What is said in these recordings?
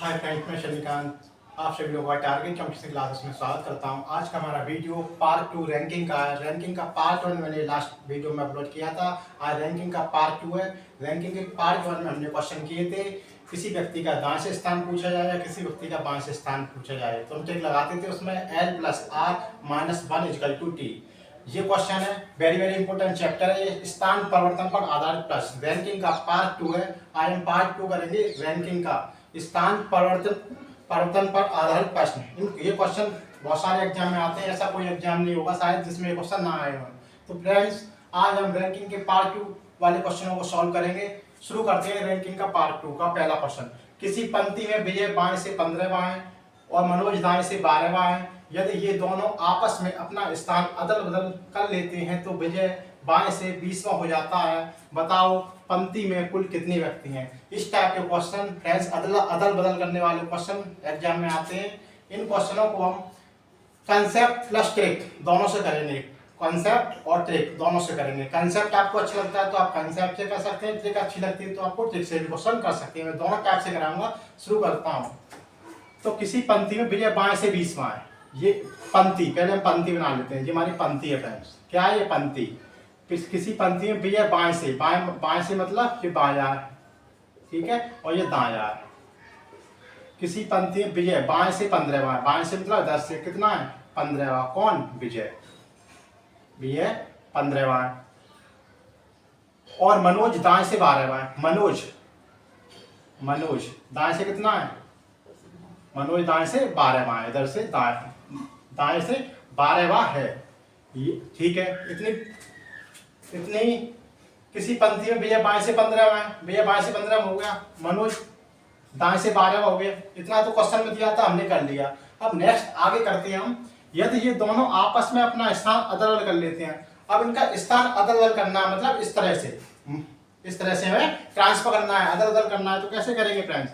Hi friends, मैं शनिकांत आप सभी लोगों का टारगेट कंपटीशन क्लासेस में स्वागत करता हूं। आज का हमारा वीडियो पार्ट 2 रैंकिंग का है। रैंकिंग का पार्ट 1 मैंने लास्ट वीडियो में अपलोड किया था। आज रैंकिंग का पार्ट 2 है। रैंकिंग के पार्ट 1 में हमने क्वेश्चन किए थे, किसी व्यक्ति का दाएं से स्थान पूछा जाए या किसी व्यक्ति का बाएं से स्थान पूछा जाए तो हम टिक लगाते थे उसमें L+R-1 = T। ये क्वेश्चन है, वेरी वेरी इंपॉर्टेंट चैप्टर है। स्थान परिवर्तन पर आधारित प्रश्न रैंकिंग का पार्ट 2 है। आज हम पार्ट 2 करेंगे रैंकिंग का स्थान परिवर्तन पर आधारित प्रश्न। ये क्वेश्चन बहुत सारे एग्जाम में आते हैं, ऐसा कोई एग्जाम नहीं होगा शायद जिसमें ये क्वेश्चन ना आए हों। तो फ्रेंड्स, आज हम रैंकिंग के पार्ट 2 वाले क्वेश्चनों को सॉल्व करेंगे। शुरू करते हैं रैंकिंग का पार्ट 2 का पहला क्वेश्चन। किसी पंक्ति में विजय बाएं से 15वां है और मनोज दाएं से 12वां है। यदि ये दोनों आपस में अपना स्थान अदल बदल कर लेते हैं तो विजय बाएं से 20वां हो जाता है। बताओ पंक्ति में कुल कितने व्यक्ति हैं। इस टाइप के क्वेश्चन फ्रेंड्स अदल बदल करने वाले क्वेश्चन एग्जाम में आते हैं। इन क्वेश्चनों को हम कंसेप्ट प्लस ट्रिक दोनों से करेंगे। कंसेप्ट और ट्रिक दोनों से करेंगे। कंसेप्ट आपको अच्छा लगता है तो आप कंसेप्ट से कर सकते हैं, ट्रिक अच्छी लगती है तो आपको ट्रिक से भी क्वेश्चन कर सकते हैं। मैं दोनों टाइप से कराऊंगा। शुरू करता हूँ। तो किसी पंक्ति में विजय बाएं से 20वां है। ये पंक्ति, पहले हम पंक्ति बना लेते हैं। ये हमारी पंक्ति है फ्रेंड्स। क्या है ये पंक्ति? किसी पंक्ति में विजय बाएं से, बाएं से मतलब ये बायां है, ठीक है, और ये दायां है। किसी पंक्ति में विजय बाएं से 15वां है। बाएं से मतलब 10 से कितना है? 15वां। कौन? विजय। विजय 15वां है। और मनोज दाएं से 12वां है। मनोज दाएं से कितना है? मनोज दाएं से 12वां है। इधर से दाएं से 12वां है। ठीक है, इतनी किसी पंक्ति में विजय बाएं से 15वां है। विजय बाएं से 15वां हो गया, मनोज दाएं से 12वां हो गया। इतना तो क्वेश्चन में दिया था, हमने कर लिया। अब नेक्स्ट आगे करते हैं हम। यदि ये दोनों आपस में अपना स्थान अदल बदल कर लेते हैं। अब इनका स्थान अदल बदल करना है, मतलब इस तरह से हमें ट्रांसफर करना है, अदल बदल करना है। तो कैसे करेंगे फ्रेंड्स?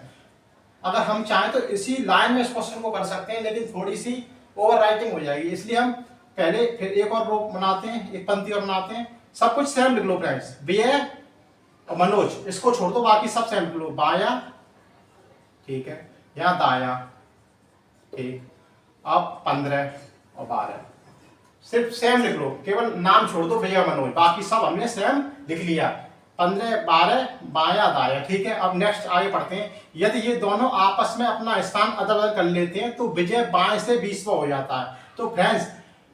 अगर हम चाहें तो इसी लाइन में इस क्वेश्चन को कर सकते हैं, लेकिन थोड़ी सी ओवर राइटिंग हो जाएगी, इसलिए हम पहले फिर एक और रो बनाते हैं, एक पंक्ति और बनाते हैं। सब कुछ सेम लिख लो फ्रेंड्स। विजय और मनोज, इसको छोड़ दो, बाकी सब सेम लिख लो। बायां, ठीक है, यहाँ दायां, ठीक। अब 15 और 12 सिर्फ सेम लिख लो, केवल नाम छोड़ दो विजय और मनोज, बाकी सब हमने सेम लिख लिया। 15 12 बायां दायां, ठीक है। अब नेक्स्ट आगे पढ़ते हैं। यदि ये दोनों आपस में अपना स्थान अदल बदल कर लेते हैं तो विजय बाएं से 20वां हो जाता है। तो फ्रेंड्स,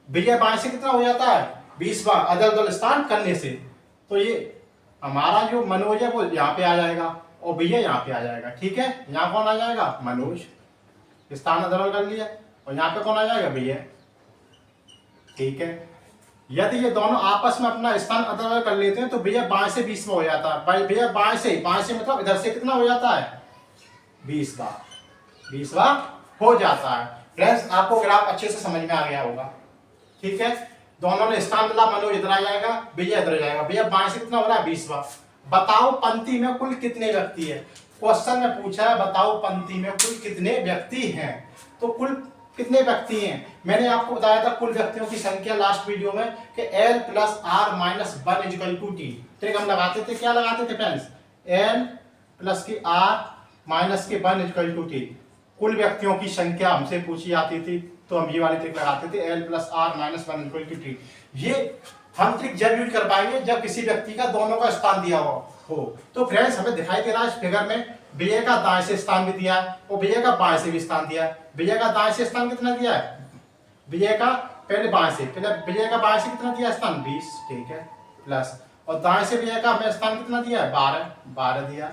विजय बाएं से कितना हो जाता है? 20वां, अदल बदल स्थान करने से। तो ये हमारा जो मनोज है वो यहाँ पे आ जाएगा और विजय यहाँ पे आ जाएगा, ठीक है। यहाँ कौन आ जाएगा? मनोज, स्थान अदल बदल कर लिया। और यहाँ पे कौन आ जाएगा? विजय, ठीक है। यदि ये दोनों आपस में अपना स्थान अदल बदल कर लेते हैं तो विजय बाएं से 20वां हो जाता है। विजय बाएं से मतलब इधर से कितना हो जाता है? 20वां हो जाता है। फ्रेंड्स, आपको ग्राफ अच्छे से समझ में आ गया होगा, ठीक है। दोनों ने स्थान बदला, मनोज इधर आ जाएगा, विजय इधर आ जाएगा। विजय बाएं से कितना हो रहा है? 20वां। बताओ पंक्ति में कुल कितने व्यक्ति है। क्वेश्चन में पूछा है बताओ पंक्ति में कुल कितने व्यक्ति हैं। तो कुल कितने व्यक्ति हैं? मैंने आपको बताया था कुल व्यक्तियों की संख्या लास्ट वीडियो में कि L+R-1 = T। ट्रिक हम लगाते थे, क्या लगाते थे फ्रेंड्स? L+R-1 = T। कुल व्यक्तियों की संख्या हमसे पूछी जाती थी तो हम ये वाली ट्रिक लगाते थे, L+R-1 = T। ये हम ट्रिक जब यूज कर पाएंगे जब किसी व्यक्ति का दोनों का स्थान दिया हो। तो फ्रेंड्स, हमें दिखाई दे रहा है इस फिगर में विजय का दाएं से स्थान भी दिया है और विजय का बाएं से भी स्थान दिया है। विजय का दाएं से स्थान कितना दिया है? विजय का पहले विजय का बाएं से कितना दिया स्थान? 20, ठीक है, प्लस। और दाएं से विजय का हमें स्थान कितना दिया है? 12 दिया,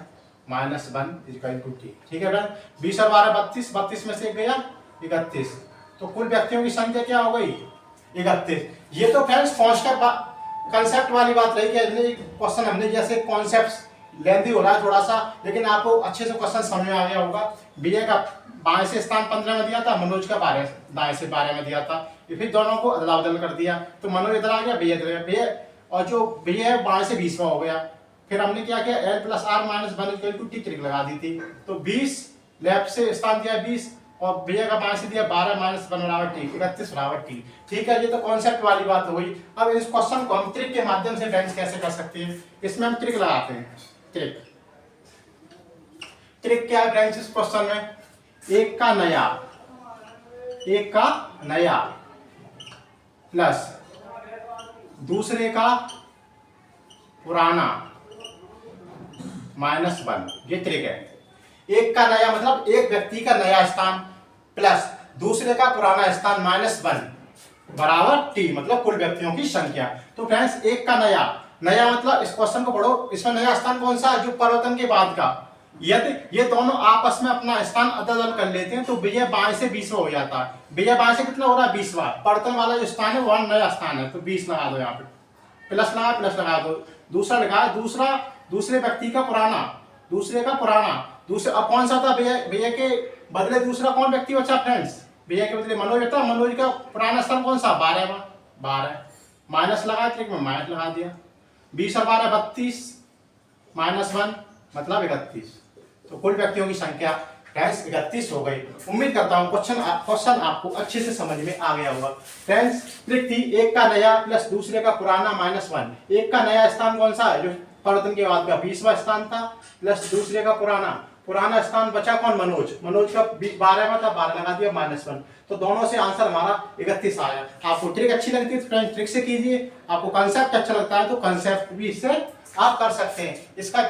-1 = T, ठीक है। 20 और 12 32 में से गया 31। तो कुल व्यक्तियों की संख्या क्या हो गई? 31। ये तो फ्रेंड्स कॉन्सेप्ट वाली बात रही कि क्वेश्चन हमने जैसे कॉन्सेप्ट लेंथी हो रहा है थोड़ा सा, लेकिन आपको अच्छे से क्वेश्चन समझ में आ गया होगा। विजय का बाएं से स्थान 15 में दिया था, मनोज का दाएं से 12 में दिया था। फिर दोनों को अदला बदल कर दिया तो मनोज इधर आ गया, विजय इधर आ गया, और जो विजय है बाएं से 20वां हो गया। फिर हमने क्या किया? L+R-1 = T ट्रिक लगा दी थी। तो 20 लेफ्ट से स्थान दिया 20 और विजय का बाएं से दिया 12 - 1 = T, 31 = T, ठीक है। ये तो कॉन्सेप्ट वाली बात हुई। अब इस क्वेश्चन को हम ट्रिक के माध्यम से फ्रेंड्स कैसे कर सकते हैं? इसमें हम ट्रिक लगाते हैं। ट्रिक क्या है फ्रेंड्स इस क्वेश्चन में? एक का नया, एक का नया प्लस दूसरे का पुराना -1, ये ट्रिक है। एक का नया मतलब एक व्यक्ति का नया स्थान प्लस दूसरे का पुराना स्थान -1 बराबर t, मतलब कुल व्यक्तियों की संख्या। तो फ्रेंड्स एक का नया, नया मतलब इस क्वेश्चन को पढ़ो, इसमें नया स्थान कौन सा है? जो परिवर्तन के बाद का। यदि ये दोनों आपस में अपना स्थान अदल कर लेते हैं तो विजय बाएं से 20वां हो जाता है। विजय बाएं से कितना हो रहा है? 20वां। परिवर्तन वाला जो स्थान है वह नया स्थान है, तो 20 लगा दो यहाँ पे, प्लस लगा दो। दूसरा लगा, दूसरे व्यक्ति का पुराना, दूसरे का पुराना, दूसरे अब कौन सा था? विजय के बदले दूसरा कौन व्यक्ति बचा फ्रेंड्स? विजय के बदले मनोज था। मनोज का पुराना स्थान कौन सा? 12 माइनस लगाया, ट्रिक में माइनस लगा दिया। 20 और 12 32 -1 मतलब 31। तो कुल व्यक्तियों की संख्या फ्रेंड्स 31 हो गई। उम्मीद करता हूँ क्वेश्चन आपको अच्छे से समझ में आ गया होगा। फ्रेंड्स ट्रिक थी एक का नया प्लस दूसरे का पुराना -1। एक का नया स्थान कौन सा है? जो परिवर्तन के बाद का 20वां स्थान था, प्लस दूसरे का पुराना स्थान बचा कौन? मनोज का 12वां था, 12 लगा दिया -1। तो दोनों से आंसर हमारा 31 आया। आपको ट्रिक अच्छी लगती है तो फ्रेंड्स ट्रिक से कीजिए। आपको कंसेप्ट अच्छा लगता है तो कंसेप्ट भी इससे आप कर सकते हैं। इसका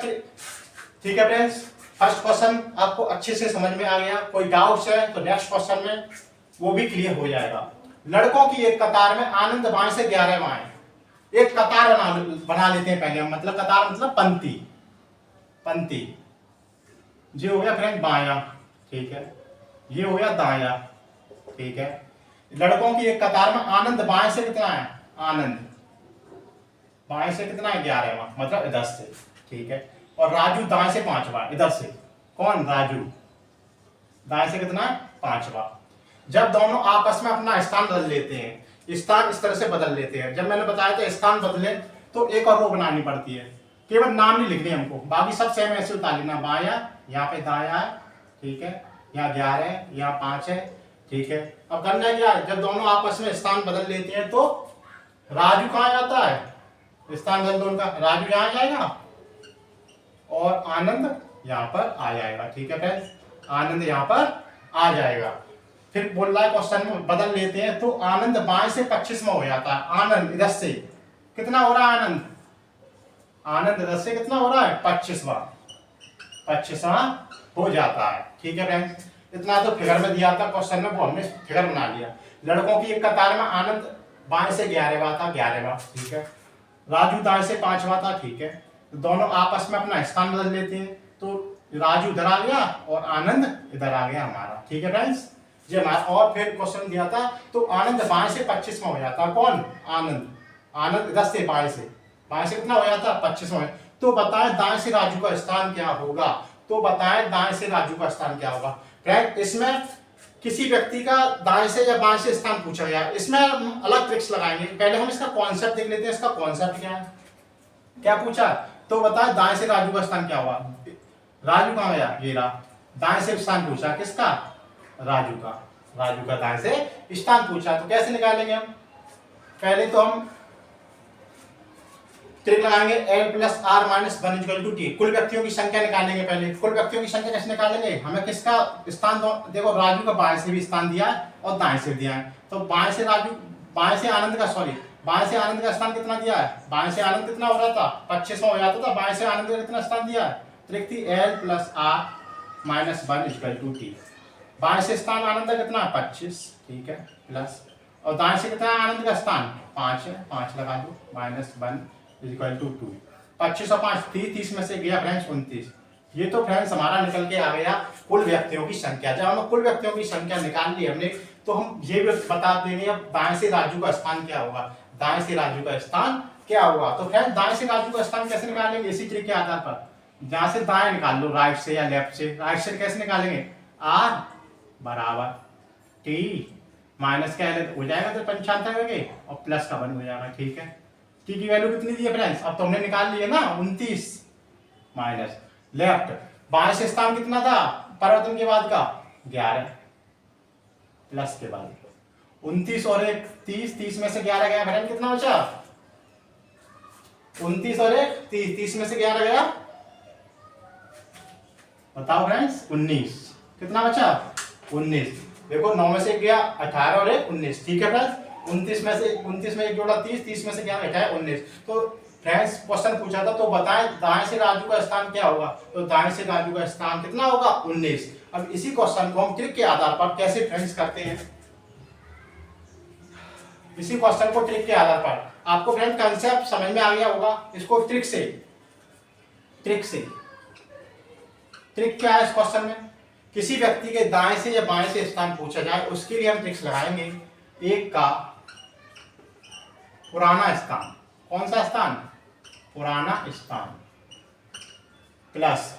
ठीक है फ्रेंड्स, फर्स्ट क्वेश्चन आपको अच्छे से समझ में आ गया। कोई डाउट्स है तो नेक्स्ट क्वेश्चन में वो भी क्लियर हो जाएगा। लड़कों की एक कतार में आनंद बाएं से 11 आए। एक कतार बना लेते हैं पहले हम, मतलब कतार मतलब पंक्ति। ये हो गया फ्रेंड बायां, ठीक है, ये हो गया दायां, ठीक है। लड़कों की एक कतार में आनंद बाएं से कितना है? आनंद बाएं से कितना है? 11वां, मतलब इधर से, ठीक है। और राजू दाएं से 5वां, इधर से। कौन? राजू दाएं से कितना है? 5वां। जब दोनों आपस में अपना स्थान बदल लेते हैं, स्थान इस तरह से बदल लेते हैं, जब मैंने बताया था स्थान बदले तो एक और रो बनानी पड़ती है, केवल नाम नहीं लिखने हमको, बाकी सब सेम ऐसे उतार लेना। बायां यहाँ पे दाया है, ठीक है, यहाँ 11 है, यहाँ 5 है, ठीक है। अब करना क्या है? जब दोनों आपस में स्थान बदल लेते हैं तो राजू कहाँ जाता है? स्थान बदल दो उनका, राजू यहाँ जाएगा और आनंद यहाँ पर आ जाएगा, ठीक है फ्रेंड्स, आनंद यहाँ पर आ जाएगा। फिर बोल रहा है क्वेश्चन में बदल लेते हैं तो आनंद बाएं से 25वां हो जाता है। आनंद इधर से कितना हो रहा है? आनंद इधर से कितना हो रहा है? 25वां हो जाता है, ठीक है फ्रेंड्स। इतना तो फिगर में दिया था क्वेश्चन में, वो हमने फिगर बना लिया। लड़कों की एक कतार में आनंद बाएं से 11वां था, 11वां, ठीक है। राजू दाएं से 5वां था, ठीक है। तो दोनों आपस में अपना स्थान बदल लेते हैं तो राजू इधर आ गया और आनंद इधर आ गया हमारा, ठीक है फ्रेंड्स। ये हमारा और फिर क्वेश्चन दिया था तो आनंद बाएं से 25वां हो जाता है। कौन? आनंद इधर से बाएं से कितना हो जाता है? 25वां। तो बताएं दाएं से राजू का स्थान क्या होगा? तो बताएं दाएं से राजू का स्थान क्या होगा? फ्रेंड इसमें किसी व्यक्ति का दाएं से या बाएं से स्थान पूछा गया, इसमें हम अलग ट्रिक्स लगाएंगे। पहले हम इसका कॉन्सेप्ट देख लेते हैं। इसका कॉन्सेप्ट क्या है? क्या पूछा? तो बताएं दाएं से राजू का स्थान क्या हुआ? राजू कहाँ गया? ये रहा। दाएं से स्थान पूछा किसका? राजू का दाएं से स्थान पूछा। तो कैसे निकालेंगे हम? पहले तो हम ट्रिक लगाएंगे L + R - 1 = T। कुल व्यक्तियों की संख्या निकालेंगे। पहले कुल व्यक्तियों की संख्या कैसे निकालेंगे? हमें किसका स्थान देखो, राजू का बाएं से भी स्थान दिया है और दाएं से दिया है। तो बाएं से आनंद का स्थान कितना दिया है? बाएं से आनंद कितना हो रहा था? 25वां हो जाता था। बाएं से आनंद का कितना स्थान दिया है? ट्रिक थी L + R - 1 = T। बाएं से स्थान आनंद का कितना है? 25, ठीक है, प्लस, और दाएं से कितना आनंद का स्थान? 5 है, 5 लगा दो, -1 = 2। 25 और 5 30 में से गया फ्रेंड्स 29। ये तो फ्रेंड्स हमारा निकल के आ गया कुल व्यक्तियों की संख्या। जब हम कुल व्यक्तियों की संख्या निकाल ली हमने तो हम ये भी बता देंगे अब दाएं से राजू का स्थान क्या होगा। दाएं से राजू का स्थान क्या होगा? तो फ्रेंड्स दाएं से राजू का स्थान कैसे निकालेंगे? इसी ट्रिक के आधार पर। जहां से दाएं निकाल लो, राइट से या लेफ्ट से। राइट से कैसे निकालेंगे? R = T माइनस क्या हो जाएगा तो 95 और प्लस का 1 हो जाएगा, ठीक है। T की वैल्यू कितनी दी है फ्रेंड्स? अब तो हमने निकाल लिए ना, 29 माइनस लेफ्ट। बाएं से स्थान कितना था परिवर्तन के बाद का? 11 प्लस के बाद 29 और 1 30, 30 में से 11 गया फ्रेंड, कितना बचा? 29 और 1 30, 30 में से 11 गया, बताओ फ्रेंड्स 19, कितना बचा 19। देखो 9 में से गया 18 और 1 19, ठीक है फ्रेंड्स। 29 में एक जोड़ा 30, 30 में से क्या बचा 19। तो फ्रेंड्स क्वेश्चन पूछा था, तो बताएं दाएं से राजू का स्थान क्या होगा। तो दाएं से राजू का स्थान कितना होगा 19। अब इसी क्वेश्चन को हम ट्रिक के आधार पर कैसे फ्रेंड्स करते हैं, इसी क्वेश्चन को ट्रिक के आधार पर आपको फ्रेंड कंसेप्ट समझ में आ गया होगा। इसको ट्रिक क्या है इस क्वेश्चन में, किसी व्यक्ति के दाएं से या बाएं से स्थान पूछा जाए उसके लिए हम ट्रिक्स लगाएंगे। एक का पुराना स्थान, कौन सा स्थान पुराना स्थान, प्लस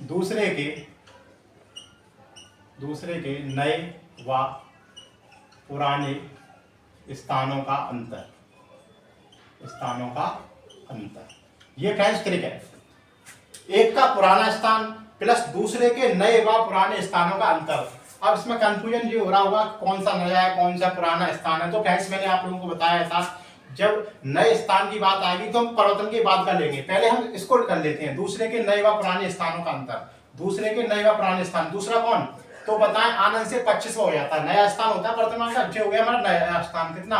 दूसरे के नए व पुराने स्थानों का अंतर, ये फ्रेंड्स ट्रिक है। एक का पुराना स्थान प्लस दूसरे के नए व पुराने स्थानों का अंतर। अब इसमें कंफ्यूजन ये हो रहा होगा कौन सा नया है कौन सा पुराना स्थान है। तो फ्रेंड्स मैंने आप लोगों को बताया था जब नए स्थान की बात आएगी तो हम परिवर्तन की बात कर लेंगे। पहले हम इसको कर लेते हैं, दूसरे के नए व पुराने स्थानों का अंतर। दूसरे के नए व पुराने स्थान, दूसरा कौन, तो बताएं आनंद से 25 हो जाता है, नया स्थान होता है वर्तमान का, जो हो गया हमारा नया स्थान कितना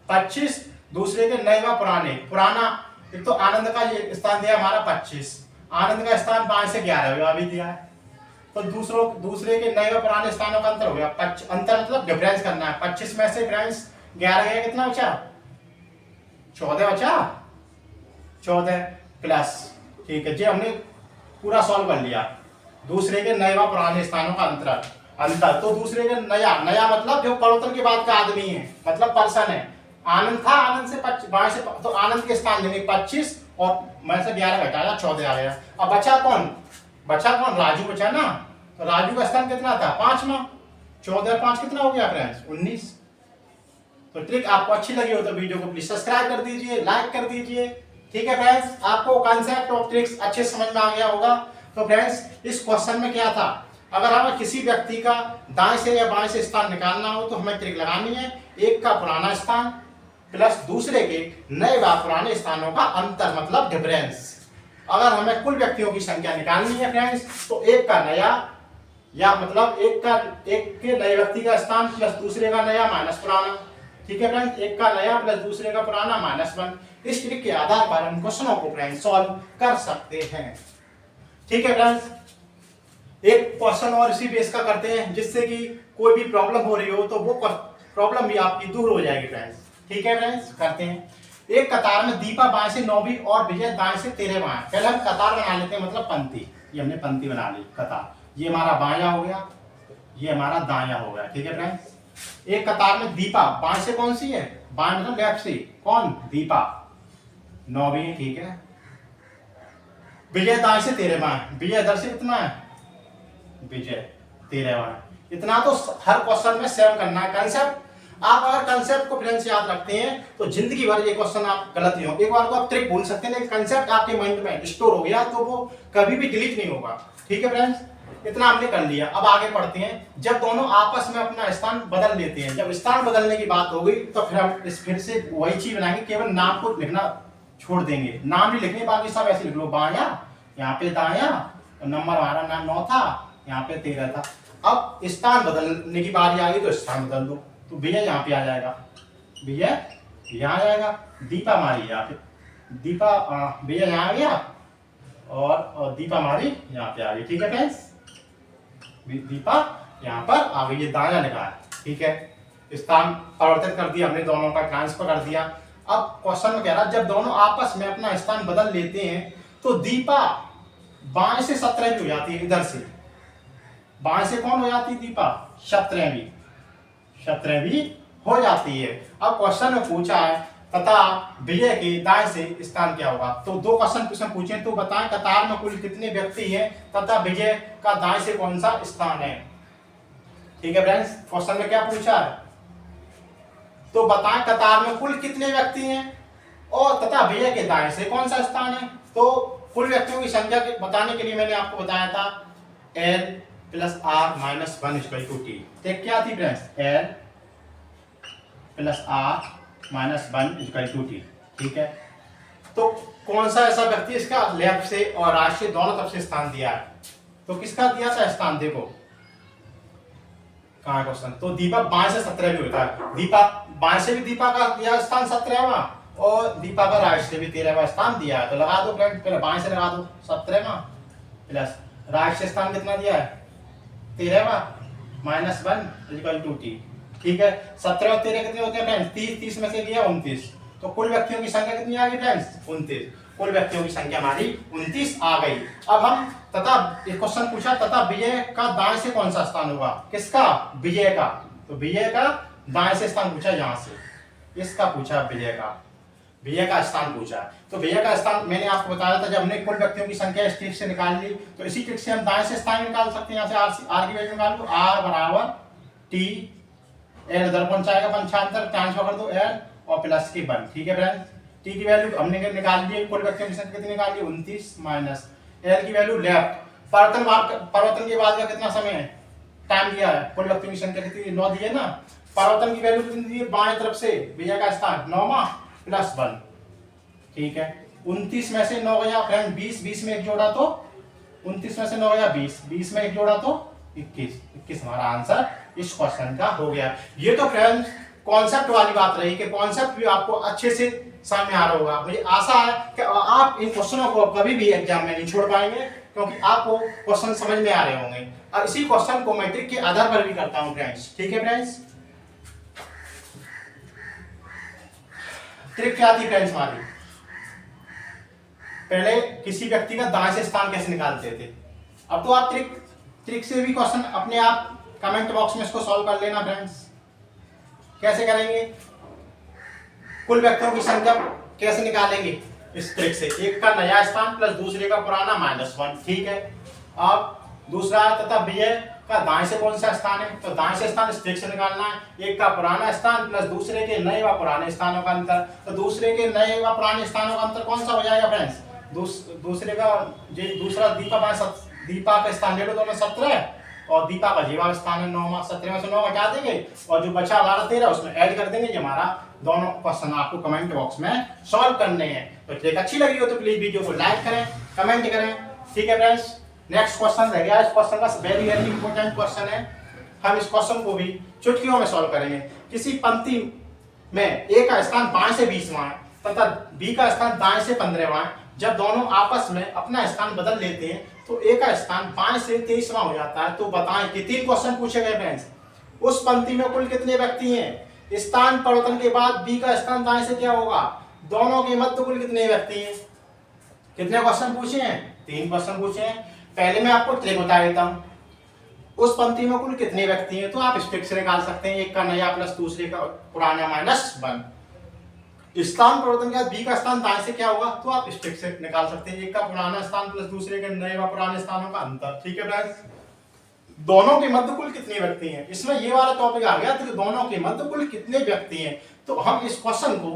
25। दूसरे के नए व पुराना, एक तो आनंद का ये स्थान दिया हमारा 25, आनंद का स्थान 5 से 11 हुआ अभी दिया है। तो दूसरे के नए व पुराने स्थानों का अंतर हो गया, अंतर मतलब डिफरेंस करना है। 25 में से फ्रेंड्स 11 गया, कितना बचा 14 बचा, 14 प्लस, ठीक है जी हमने पूरा सॉल्व कर लिया। दूसरे के नए व पुराने स्थानों का अंतर, तो दूसरे के नया मतलब जो परिवर्तन के बाद का आदमी है, मतलब पर्सन है। आनंद था, आनंद से 22 से, तो आनंद के स्थान देंगे 25 और मैं से 11 घटाया 14 आ गया। अब बचा कौन, राजू बचा ना। तो राजू का स्थान कितना था 5 में, 14 और 5 कितना हो गया फ्रेंड्स 19। तो ट्रिक आपको अच्छी लगी हो तो वीडियो को प्लीज सब्सक्राइब कर दीजिए, लाइक कर दीजिए, ठीक है फ्रेंड्स। आपको कॉन्सेप्ट और ट्रिक्स अच्छे समझ में आ गया होगा। तो फ्रेंड्स इस क्वेश्चन में क्या था, अगर हमें किसी व्यक्ति का दाएं से या बाएं से स्थान निकालना हो तो हमें ट्रिक लगानी है, एक का पुराना स्थान प्लस दूसरे के नए व पुराने स्थानों का अंतर मतलब डिफरेंस। अगर हमें कुल व्यक्तियों की संख्या निकालनी है फ्रेंड्स तो एक का नया या मतलब एक के नए व्यक्ति का स्थान प्लस दूसरे का नया माइनस पुराना, ठीक है फ्रेंड्स, एक का नया प्लस दूसरे का पुराना -1। इस ट्रिक के आधार पर हम क्वेश्चनों को फ्रेंड्स सॉल्व कर सकते हैं, ठीक है फ्रेंड्स। एक क्वेश्चन और इसी बेस का करते हैं जिससे कि कोई भी प्रॉब्लम हो रही हो तो वो प्रॉब्लम भी आपकी दूर हो जाएगी फ्रेंड्स, ठीक है फ्रेंड्स। करते हैं, एक कतार में दीपा बाएं से 9वीं और विजय दाएं से 13वां है। पहले हम कतार बना लेते हैं, मतलब पंक्ति, ये हमने पंक्ति बना ली कतार, ये हमारा बायां हो गया, ये हमारा दायां हो गया, ठीक है फ्रेंड्स। एक कतार में दीपा बाएं से कौन सी है, बाएं मतलब लेफ्ट से, कौन दीपा 9वीं, ठीक है। विजय दाएं से 13वां है, विजय इधर से कितना है, विजय 13वां है। इतना तो हर क्वेश्चन में सेम करना है कंसेप्ट। आप अगर कंसेप्ट को फ्रेंड्स याद रखते हैं तो जिंदगी भर ये क्वेश्चन आप गलत नहीं हो। एक बार को आप ट्रिक भूल सकते हैं लेकिन कंसेप्ट आपके माइंड में स्टोर हो गया तो वो कभी भी डिलीट नहीं होगा, ठीक है फ्रेंड्स। इतना हमने कर लिया, अब आगे पढ़ते हैं। जब दोनों आपस में अपना स्थान बदल लेते हैं, जब स्थान बदलने की बात हो गई तो फिर हम फिर से वही चीज बनाएंगे, केवल नाम को लिखना छोड़ देंगे, नाम भी लिखने बाकी सब ऐसे लिख लो, बाया यहाँ पे दाया, नंबर हमारा नाम 9 था, यहाँ पे 13 था। अब स्थान बदलने की बारी आ गई तो स्थान बदल दो, तो विजय यहाँ पे आ जाएगा, विजय यहाँ आ जाएगा, दीपा हमारी यहाँ पे, दीपा विजय यहाँ आ गया और दीपा हमारी यहाँ पे आ गई, ठीक है फ्रेंड्स। दीपा यहाँ पर आ गई, ये दाया लिखा है, ठीक है। स्थान परिवर्तित कर दिया हमने, दोनों का ट्रांसफर कर दिया। अब क्वेश्चन में कह रहा है जब दोनों आपस में अपना स्थान बदल लेते हैं तो दीपा बाएं से 17वीं हो जाती है, इधर से बाएं से कौन हो जाती है, दीपा 17वीं हो जाती है। अब क्वेश्चन में पूछा है तथा विजय के दाएं से स्थान क्या होगा। तो दो क्वेश्चन पूछे, तो बताएं कतार में कुल कितने व्यक्ति हैं तथा विजय का दाएं से कौन सा स्थान है, ठीक है फ्रेंड्स। क्वेश्चन में क्या पूछा है, तो बताएं कतार में कुल कितने व्यक्ति हैं और तथा विजय के दाएं से कौन सा स्थान है। तो कुल व्यक्तियों की संख्या बताने के लिए मैंने आपको बताया था L + R - 1 = T। ठीक क्या थी फ्रेंड्स, L + R - 1 = T, ठीक है। तो कौन सा ऐसा व्यक्ति इसका लेफ्ट से और राइट से दोनों तरफ से स्थान दिया है, तो किसका दिया था स्थान, देखो कहाँ क्वेश्चन, तो दीपा बाएं से 17 भी होता है, दीपा बाएं से भी दीपा का दिया स्थान 17वां और दीपा का राइट से भी 13वां स्थान दिया है, तो लगा दो फ्रेंड, पहले बाएं से लगा दो 17वां प्लस राइट से स्थान कितना दिया है 13वां -1 इक्वल टू टी। ठीक है, 17 और 13 कितने होते हैं फ्रेंड्स 30, 30 में से लिया 29, तो कुल व्यक्तियों की संख्या कितनी आ गई फ्रेंड्स 29, कुल व्यक्तियों की संख्या हमारी 29 आ गई। अब हम तथा एक क्वेश्चन पूछा, तथा विजय का दाएं से कौन सा स्थान होगा, किसका, विजय का, तो विजय का दाएं से स्थान पूछा, यहाँ से इसका पूछा, विजय का स्थान पूछा। तो विजय का स्थान मैंने आपको बताया था, जब हमने कुल व्यक्तियों की संख्या इस ट्रिक से निकाल ली, तो इसी ट्रिक से हम दाएं से स्थान निकाल सकते हैं। यहाँ से आर की वैल्यू निकाल लो, आर बराबर टी, एल उधर पहुंचाएगा 75, ट्रांसफर कर दो एल और प्लस की 1। ठीक है फ्रेंड्स, टी की वैल्यू हमने निकाल ली, कुल व्यक्तियों की संख्या कितनी निकाल ली 29 माइनस एल की वैल्यू लेफ्ट, परिवर्तन के बाद का कितना समय है, टाइम दिया है, कुल व्यक्तियों की संख्या कितनी 9 दी है ना, परिवर्तन की वैल्यू कितनी दी है बाएं तरफ से, विजय का स्थान 9वां प्लस 1। ठीक है, 29 में से 9 गया फ्रेंड 20, 20 में एक जोड़ा तो 29 में से 9 गया 20, 20 में एक जोड़ा तो 21, 21 हमारा आंसर इस क्वेश्चन का हो गया। ये तो फ्रेंड्स कॉन्सेप्ट वाली बात रही कि कॉन्सेप्ट भी आपको अच्छे से समझ में आ रहा होगा। मुझे आशा है कि आप इन क्वेश्चनों को कभी भी एग्जाम में नहीं छोड़ पाएंगे, क्योंकि आपको क्वेश्चन समझ में आ रहे होंगे, और इसी क्वेश्चन को मैं ट्रिक के आधार पर भी करता हूं फ्रेंड्स। ठीक है फ्रेंड्स, ट्रिक क्या थी फ्रेंड्स हमारी, पहले किसी व्यक्ति का दाएं से स्थान कैसे निकालते थे, अब तो आप ट्रिक से भी क्वेश्चन अपने आप कमेंट बॉक्स में इसको सॉल्व कर लेना फ्रेंड्स। कैसे करेंगे, कुल व्यक्तियों की संख्या कैसे निकालेंगे इस ट्रिक से, एक का नया स्थान प्लस दूसरे का पुराना -1। ठीक है, अब दूसरा तथा विजय का दाएं से कौन सा स्थान है, तो दाएं से स्थान इस ट्रिक से निकालना है, एक का पुराना स्थान प्लस दूसरे के नए व पुराने स्थानों का अंतर, तो दूसरे के नए व पुराने स्थानों का अंतर कौन सा हो जाएगा फ्रेंड्स, दूसरे का दूसरा दीपा का स्थान ले लो दोनों 17 और दीपा का जीवा स्थान है 9वां, 17 में से 9 हटा देंगे और जो बचा 12 13 उसमें ऐड कर देंगे। ये हमारा दोनों क्वेश्चन आपको कमेंट बॉक्स में सॉल्व करने हैं। तो ट्रिक अच्छी लगी हो तो प्लीज वीडियो को लाइक करें, कमेंट करें। ठीक है फ्रेंड्स, नेक्स्ट क्वेश्चन रह गया, इस क्वेश्चन का वेरी वेरी इंपॉर्टेंट क्वेश्चन है, हम इस क्वेश्चन को भी चुटकियों में सॉल्व करेंगे। किसी पंक्ति में ए का स्थान बाएं से 20वां है तथा बी का स्थान दाएं से 15वां है, जब दोनों आपस में अपना स्थान बदल लेते हैं तो ए का स्थान बाएं से 23वां हो जाता है। तो बताएं कि 3 क्वेश्चन पूछे गए फ्रेंड्स, उस पंक्ति में कुल कितने व्यक्ति हैं, स्थान परिवर्तन के बाद बी का स्थान दाएं से क्या होगा, दोनों के मध्य कुल कितने व्यक्ति हैं। कितने क्वेश्चन पूछे हैं, 3 क्वेश्चन पूछे हैं। पहले मैं आपको ट्रिक बता देता हूं, उस पंक्ति में कुल कितने व्यक्ति हैं, तो आप इस ट्रिक से निकाल सकते हैं, एक का नया प्लस दूसरे का पुराना -1। स्थान परिवर्तन के बाद बी का स्थान दाएं से क्या होगा, तो आप इस ट्रिक से निकाल सकते हैं, एक का पुराना स्थान प्लस दूसरे के नए व पुराने स्थानों का अंतर। ठीक है फ्रेंड्स, दोनों के मध्य कुल कितने व्यक्ति हैं, इसमें ये वाला टॉपिक आ गया, तो दोनों के मध्य कुल कितने व्यक्ति हैं। तो हम इस क्वेश्चन को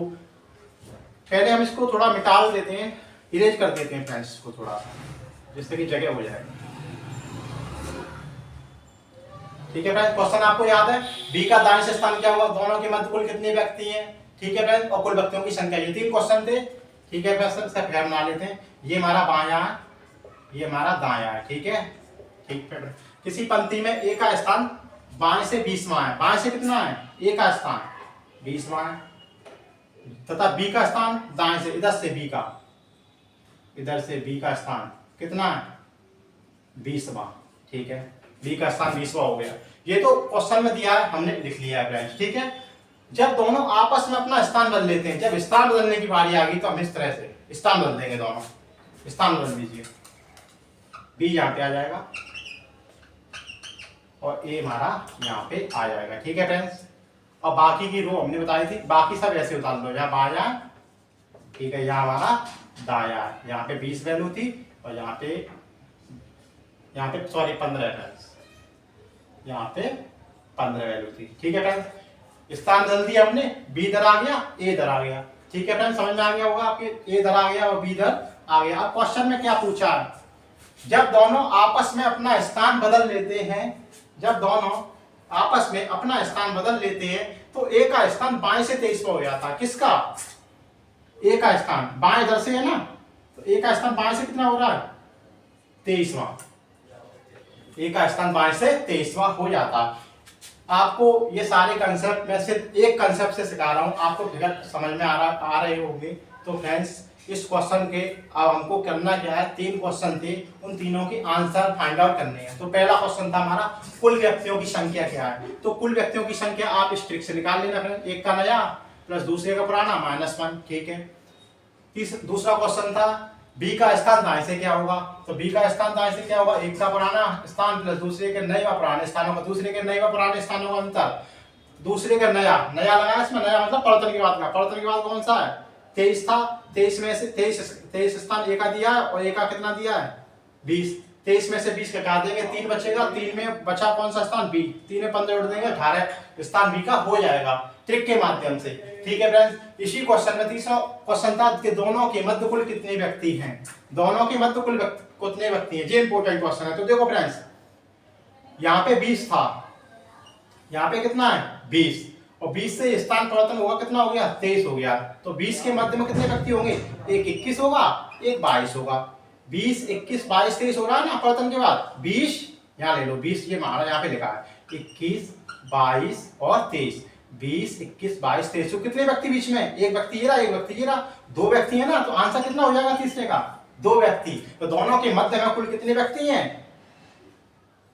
पहले हम इसको थोड़ा मिटा देते हैं, इरेज कर देते हैं फ्रेंड्स को थोड़ा, जिससे कि जगह हो जाए। ठीक है फ्रेंड्स, क्वेश्चन आपको याद है, बी का दाएं से स्थान क्या होगा, दोनों के मध्य कुल कितने व्यक्ति हैं। ठीक है फ्रेंड्स, और कुल व्यक्तियों की संख्या, ये 3 क्वेश्चन थे। ठीक है फ्रेंड्स, इसका फिर बना लेते हैं, ये हमारा बायां है, ये हमारा दायां है। ठीक है, ठीक है। किसी पंक्ति में ए का स्थान बाएं से 20वां है, बाएं से कितना है, ए का स्थान 20वां है, तथा बी का स्थान दाएं से, इधर से बी का स्थान कितना है 20वां। ठीक है, बी का स्थान 20वां हो गया। ये तो क्वेश्चन में दिया है, हमने लिख लिया है फ्रेंड्स। ठीक है, जब दोनों आपस में अपना स्थान बदल लेते हैं, जब स्थान बदलने की बारी आ गई तो हम इस तरह से स्थान बदल देंगे, दोनों स्थान बदल दीजिए, बी यहाँ पे आ जाएगा और ए हमारा यहाँ पे आ जाएगा। ठीक है फ्रेंड्स, और बाकी की रो हमने बताई थी, बाकी सब ऐसे उतार लो, यहाँ बायां, ठीक है, यहाँ हमारा दाया, यहाँ पे 20 वैल्यू थी और यहाँ पे सॉरी 15 फ्रेंड्स, यहाँ पे 15 वैल्यू थी। ठीक है फ्रेंड्स, स्थान बदल दिया हमने, बी इधर आ गया, ए इधर आ गया। ठीक है फ्रेंड्स, समझ में आ गया होगा आपके, ए इधर आ गया और बी इधर आ गया। अब क्वेश्चन में क्या पूछा है, जब दोनों आपस में अपना स्थान बदल लेते हैं, जब दोनों आपस में अपना स्थान बदल लेते हैं तो ए का स्थान बाएं से 23वां हो जाता है। किसका, ए का स्थान बाएं इधर से है ना, तो ए का स्थान बाएं से कितना हो रहा है 23वां। ए का स्थान बाएं से 23वां हो जाता। आपको ये सारे कंसेप्ट मैं सिर्फ एक कंसेप्ट से सिखा रहा हूँ, आपको फिगर समझ में आ रहे होंगे। तो फ्रेंड्स इस क्वेश्चन के अब हमको करना क्या है, 3 क्वेश्चन थे, उन तीनों के आंसर फाइंड आउट करने हैं। तो पहला क्वेश्चन था हमारा कुल व्यक्तियों की संख्या क्या है। तो कुल व्यक्तियों की संख्या आप इस ट्रिक से निकाल लेना फ्रेंड, एक का नया प्लस दूसरे का पुराना -1, ठीक है। दूसरा क्वेश्चन था बी का स्थान दाएं से क्या होगा। तो बी का स्थान दाएं से क्या होगा, एक का पुराना स्थान प्लस दूसरे के नए व पुराने स्थानों का, दूसरे के नए व पुराने स्थानों का अंतर, दूसरे का नया लगाया इसमें, नया मतलब परिवर्तन के बाद का। परिवर्तन के बाद कौन सा है, 23 था, 23 में से 23 स्थान ए का दिया है और ए का कितना दिया है 20। 23 में से 20 कटा देंगे, 3 बचेगा, 3 में बचा कौन सा स्थान बी, 3 में 15 जोड़ देंगे, 18 स्थान बी का हो जाएगा ट्रिक के माध्यम से, ठीक है फ्रेंड्स। इसी क्वेश्चन में तीसरा क्वेश्चन था कि दोनों के मध्य कुल कितने व्यक्ति हैं, दोनों के मध्य कुल कितने व्यक्ति हैं, ये इंपॉर्टेंट क्वेश्चन है। तो देखो फ्रेंड्स यहाँ पे 20 था, यहाँ पे कितना है 20, और 20 से स्थान परिवर्तन होगा कितना हो गया 23 हो गया। तो 20 के मध्य में कितने व्यक्ति होंगे, एक 21 होगा, एक 22 होगा। 20 21 22 23 हो रहा है ना परिवर्तन के बाद, 20 यहाँ ले लो, 20 ये हमारा यहाँ पे लिखा है 21 22 और 23, 20 21 22 23। तो कितने व्यक्ति बीच में, एक व्यक्ति ये रहा, एक व्यक्ति ये रहा, 2 व्यक्ति है ना। तो आंसर कितना हो जाएगा तीसरे का 2 व्यक्ति। तो दोनों के मध्य में कुल कितने व्यक्ति हैं,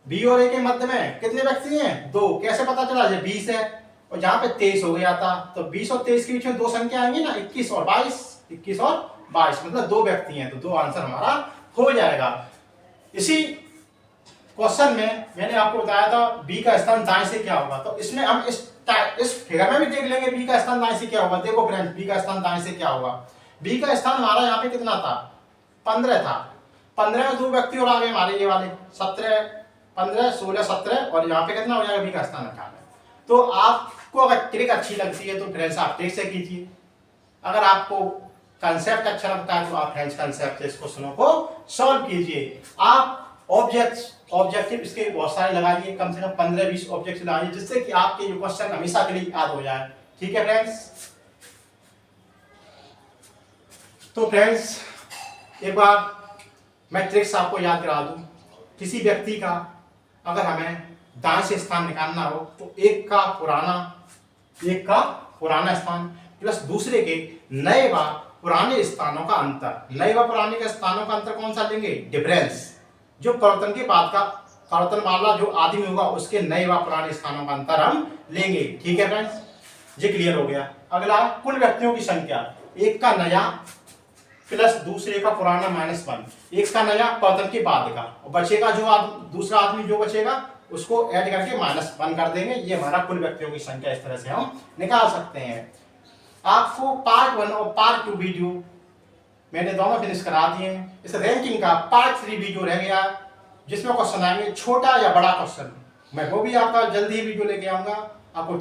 बी और ए के मध्य में कितने व्यक्ति हैं 2। कैसे पता चला, ये 20 है और यहाँ पे 23 हो गया था। तो 20 और 23 के बीच में 2 संख्या आएंगी ना, 21 और 22, 21 और 22 मतलब 2 व्यक्ति हैं। तो 2 आंसर हमारा हो जाएगा। इसी क्वेश्चन में मैंने आपको बताया था बी का स्थान दाएं से क्या होगा। तो इसमें हम इस फिगर में भी देख लेंगे बी का स्थान दाएं से क्या होगा। देखो फ्रेंड्स बी का स्थान दाएं से क्या होगा, बी का स्थान हमारा यहाँ पे कितना था 15 था, 15 में 2 व्यक्ति और आगे हमारे ये वाले 17 15 16 17 और यहाँ पे कितना हो जाएगा बी का स्थान 98। तो आपको अगर ट्रिक अच्छी लगती है तो फ्रेंड्स आप ट्रिक से कीजिए, अगर आपको कंसेप्ट अच्छा लगता है तो आप फ्रेंड्स कंसेप्ट से इस क्वेश्चनों को सॉल्व कीजिए। आप ऑब्जेक्टिव इसके बहुत सारे लगाइए, कम से कम 15-20 ऑब्जेक्टिव लगाइए, जिससे कि आपके ये क्वेश्चन हमेशा के लिए याद हो जाए, ठीक है फ्रेंड्स। तो फ्रेंड्स एक बार मैं ट्रिक्स आपको याद करा दूं, किसी व्यक्ति का अगर हमें दाएं से स्थान निकालना हो तो एक का पुराना स्थान प्लस दूसरे के नए व पुराने स्थानों का अंतर, नए व पुराने के स्थानों का अंतर कौन सा लेंगे, डिफरेंस। जो परिवर्तन के बाद का परिवर्तन वाला जो आदमी होगा उसके नए व पुराने स्थानों का अंतर हम लेंगे, ठीक है फ्रेंड्स, ये क्लियर हो गया। अगला कुल व्यक्तियों की संख्या, एक का नया प्लस दूसरे का पुराना -1, एक का नया परिवर्तन के बाद का, और बचेगा जो दूसरा आदमी जो बचेगा उसको ऐड करके -1 कर देंगे। ये हमारा कुल व्यक्तियों की संख्या इस तरह से हम निकाल सकते हैं। आपको पार्ट 1 और पार्ट 2 वीडियो मैंने दोनों फिनिश करा दिए हैं। इस रैंकिंग का पार्ट 3 वीडियो रह गया, जिसमें क्वेश्चन आएंगे छोटा या बड़ा क्वेश्चन, मैं वो भी आपका जल्दी ही वीडियो लेके आऊंगा। आपको